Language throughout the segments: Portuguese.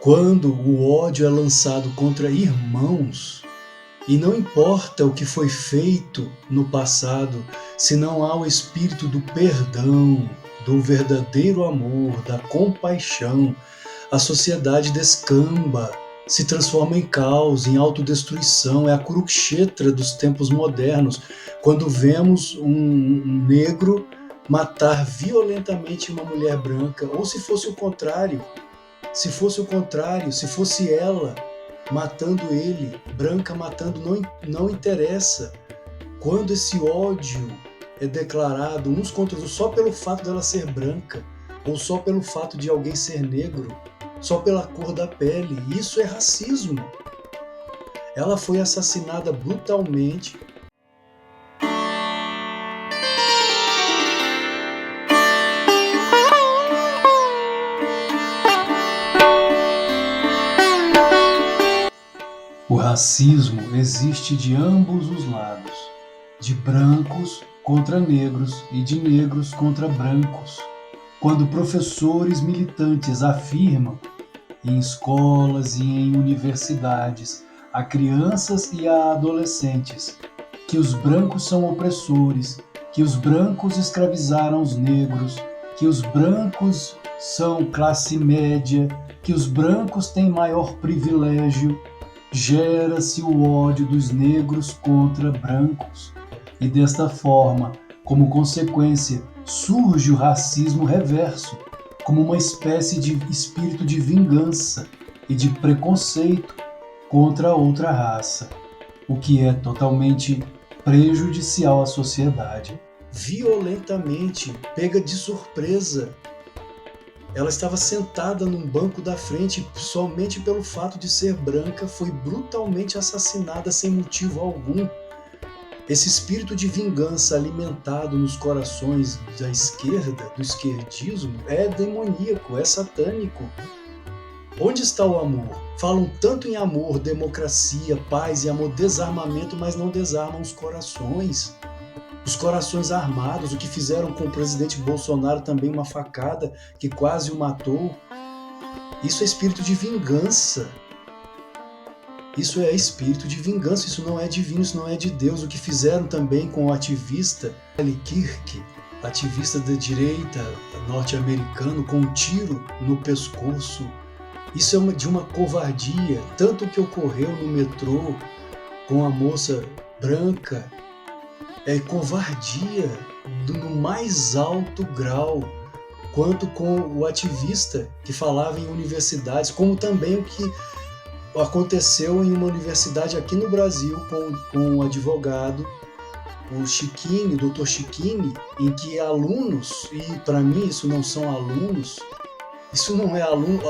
Quando o ódio é lançado contra irmãos, e não importa o que foi feito no passado, se não há o espírito do perdão, do verdadeiro amor, da compaixão, a sociedade descamba, se transforma em caos, em autodestruição. É a Kurukshetra dos tempos modernos, quando vemos um negro matar violentamente uma mulher branca, ou se fosse o contrário, se fosse ela matando ele, branca matando, não interessa. Quando esse ódio é declarado uns contra os outros só pelo fato dela ser branca, ou só pelo fato de alguém ser negro, só pela cor da pele, isso é racismo. Ela foi assassinada brutalmente. O racismo existe de ambos os lados, de brancos contra negros e de negros contra brancos. Quando professores militantes afirmam, em escolas e em universidades, a crianças e a adolescentes, que os brancos são opressores, que os brancos escravizaram os negros, que os brancos são classe média, que os brancos têm maior privilégio, gera-se o ódio dos negros contra brancos. E desta forma, como consequência, surge o racismo reverso, como uma espécie de espírito de vingança e de preconceito contra outra raça, o que é totalmente prejudicial à sociedade. Violentamente, pega de surpresa, ela estava sentada num banco da frente, somente pelo fato de ser branca, foi brutalmente assassinada sem motivo algum. Esse espírito de vingança alimentado nos corações da esquerda, do esquerdismo, é demoníaco, é satânico. Onde está o amor? Falam tanto em amor, democracia, paz e amor, desarmamento, mas não desarmam os corações. Os corações armados, o que fizeram com o presidente Bolsonaro também, uma facada que quase o matou. Isso é espírito de vingança. Isso é espírito de vingança, isso não é divino, isso não é de Deus. O que fizeram também com o ativista Charlie Kirk, ativista da direita norte-americano, com um tiro no pescoço. Isso é de uma covardia, tanto o que ocorreu no metrô com a moça branca, é covardia no mais alto grau, quanto com o ativista que falava em universidades, como também o que aconteceu em uma universidade aqui no Brasil com um advogado, o Chiquini, o Dr. Chiquini, em que alunos, e para mim isso não são alunos, isso não é aluno,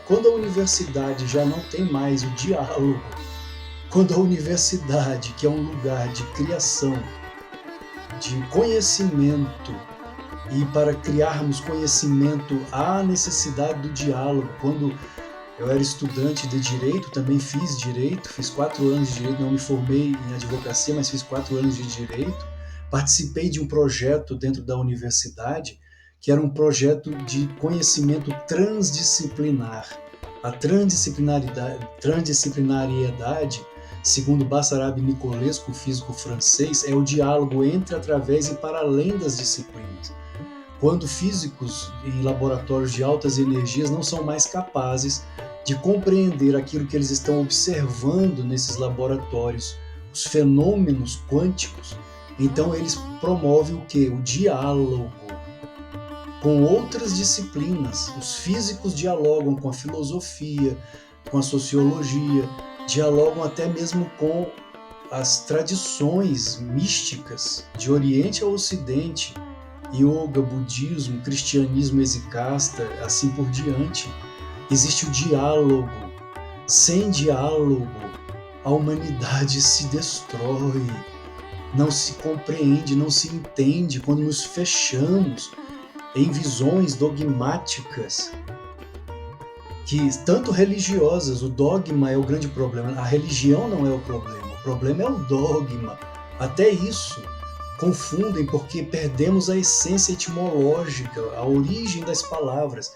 quando a universidade já não tem mais o diálogo, quando a universidade, que é um lugar de criação, de conhecimento, e para criarmos conhecimento há necessidade do diálogo. Quando eu era estudante de direito, também fiz direito, fiz 4 anos de direito, não me formei em advocacia, mas fiz 4 anos de direito. Participei de um projeto dentro da universidade, que era um projeto de conhecimento transdisciplinar. A transdisciplinariedade, segundo Bessarab Nicolescu, físico francês, é o diálogo entre, através e para além das disciplinas. Quando físicos em laboratórios de altas energias não são mais capazes de compreender aquilo que eles estão observando nesses laboratórios, os fenômenos quânticos, então eles promovem o quê? O diálogo com outras disciplinas. Os físicos dialogam com a filosofia, com a sociologia, dialogam até mesmo com as tradições místicas de Oriente a Ocidente, yoga, budismo, cristianismo exicasta, assim por diante. Existe o diálogo. Sem diálogo, a humanidade se destrói, não se compreende, não se entende quando nos fechamos em visões dogmáticas, que tanto religiosas, o dogma é o grande problema, a religião não é o problema é o dogma. Até isso confundem porque perdemos a essência etimológica, a origem das palavras.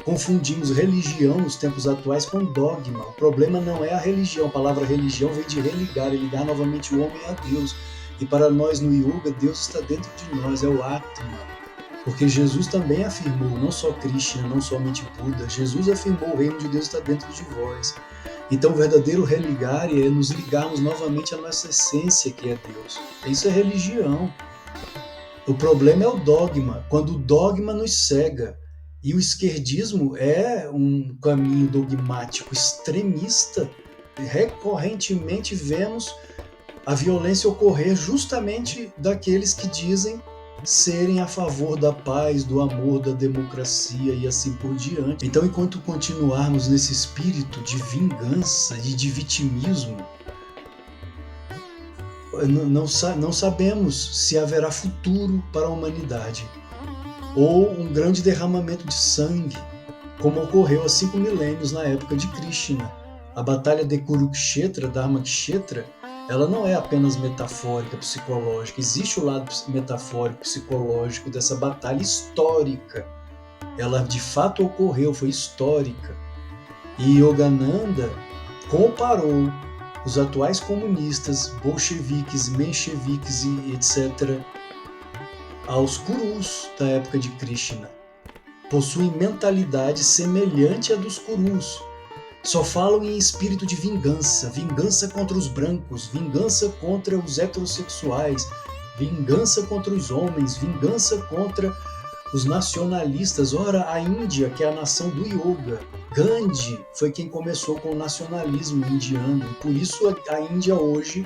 confundimos religião nos tempos atuais com dogma. O problema não é a religião. A palavra religião vem de religar, ligar novamente o homem a Deus. E para nós no Yoga, Deus está dentro de nós, é o Atma. Porque Jesus também afirmou, não só Krishna, não somente Buda, Jesus afirmou, o reino de Deus está dentro de vós. Então o verdadeiro religar é nos ligarmos novamente à nossa essência, que é Deus. Isso é religião. O problema é o dogma, quando o dogma nos cega. E o esquerdismo é um caminho dogmático extremista. Recorrentemente vemos a violência ocorrer justamente daqueles que dizem serem a favor da paz, do amor, da democracia e assim por diante. Então, enquanto continuarmos nesse espírito de vingança e de vitimismo, não sabemos se haverá futuro para a humanidade ou um grande derramamento de sangue, como ocorreu há 5 milênios na época de Krishna. A batalha de Kurukshetra, Dharmakshetra, ela não é apenas metafórica, psicológica. Existe o lado metafórico, psicológico dessa batalha histórica. Ela de fato ocorreu, foi histórica. E Yogananda comparou os atuais comunistas, bolcheviques, mencheviques e etc., aos Kurus da época de Krishna. Possuem mentalidade semelhante à dos Kurus. Só falam em espírito de vingança, vingança contra os brancos, vingança contra os heterossexuais, vingança contra os homens, vingança contra os nacionalistas. Ora, a Índia, que é a nação do yoga, Gandhi foi quem começou com o nacionalismo indiano, e por isso a Índia hoje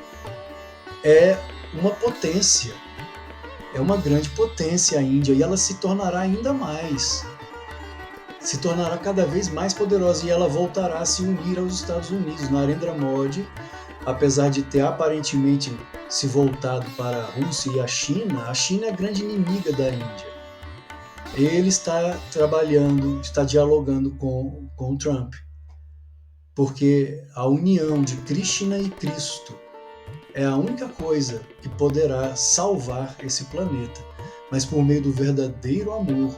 é uma potência, é uma grande potência a Índia, e ela se tornará ainda mais. Se tornará cada vez mais poderosa e ela voltará a se unir aos Estados Unidos. Narendra Modi, apesar de ter aparentemente se voltado para a Rússia e a China é a grande inimiga da Índia. Ele está trabalhando, está dialogando com o Trump, porque a união de Krishna e Cristo é a única coisa que poderá salvar esse planeta, mas por meio do verdadeiro amor,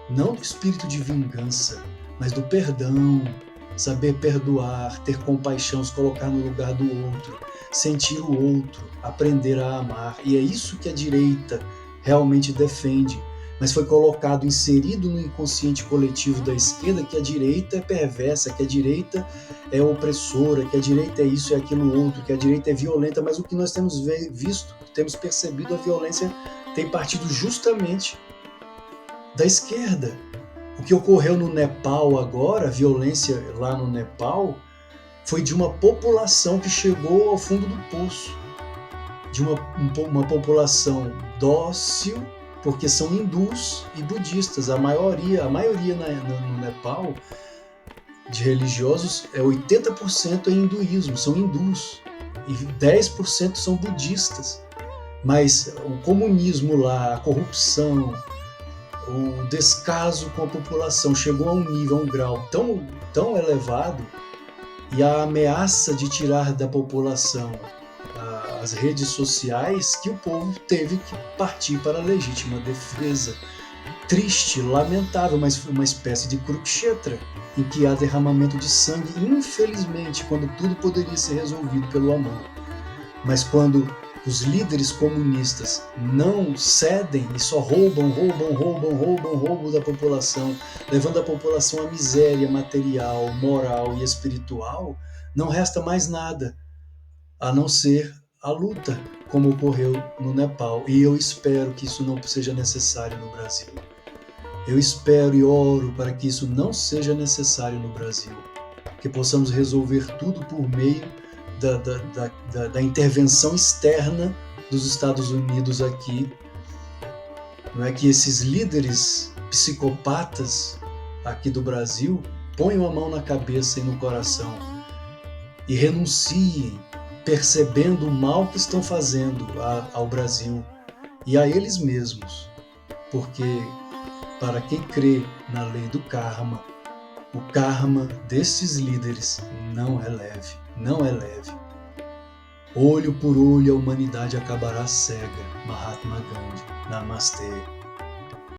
não do espírito de vingança, mas do perdão, saber perdoar, ter compaixão, se colocar no lugar do outro, sentir o outro, aprender a amar. E é isso que a direita realmente defende, mas foi colocado, inserido no inconsciente coletivo da esquerda, que a direita é perversa, que a direita é opressora, que a direita é isso e aquilo outro, que a direita é violenta, mas o que nós temos visto, temos percebido, a violência tem partido justamente da esquerda. O que ocorreu no Nepal agora, a violência lá no Nepal, foi de uma população que chegou ao fundo do poço, de uma população dócil, porque são hindus e budistas. A maioria no Nepal de religiosos é 80% é hinduísmo, são hindus, e 10% são budistas. Mas o comunismo lá, a corrupção, o descaso com a população chegou a um nível, a um grau tão elevado, e a ameaça de tirar da população as redes sociais, que o povo teve que partir para a legítima defesa. Triste, lamentável, mas foi uma espécie de Kurukshetra, em que há derramamento de sangue, infelizmente, quando tudo poderia ser resolvido pelo amor. Mas quando os líderes comunistas não cedem e só roubam da população, levando a população à miséria material, moral e espiritual, não resta mais nada a não ser a luta, como ocorreu no Nepal. E eu espero que isso não seja necessário no Brasil. Eu espero e oro para que isso não seja necessário no Brasil, que possamos resolver tudo por meio da intervenção externa dos Estados Unidos aqui. Não é que esses líderes psicopatas aqui do Brasil ponham a mão na cabeça e no coração e renunciem, percebendo o mal que estão fazendo ao Brasil e a eles mesmos, porque para quem crê na lei do karma, o karma destes líderes não é leve, não é leve. Olho por olho a humanidade acabará cega. Mahatma Gandhi. Namastê.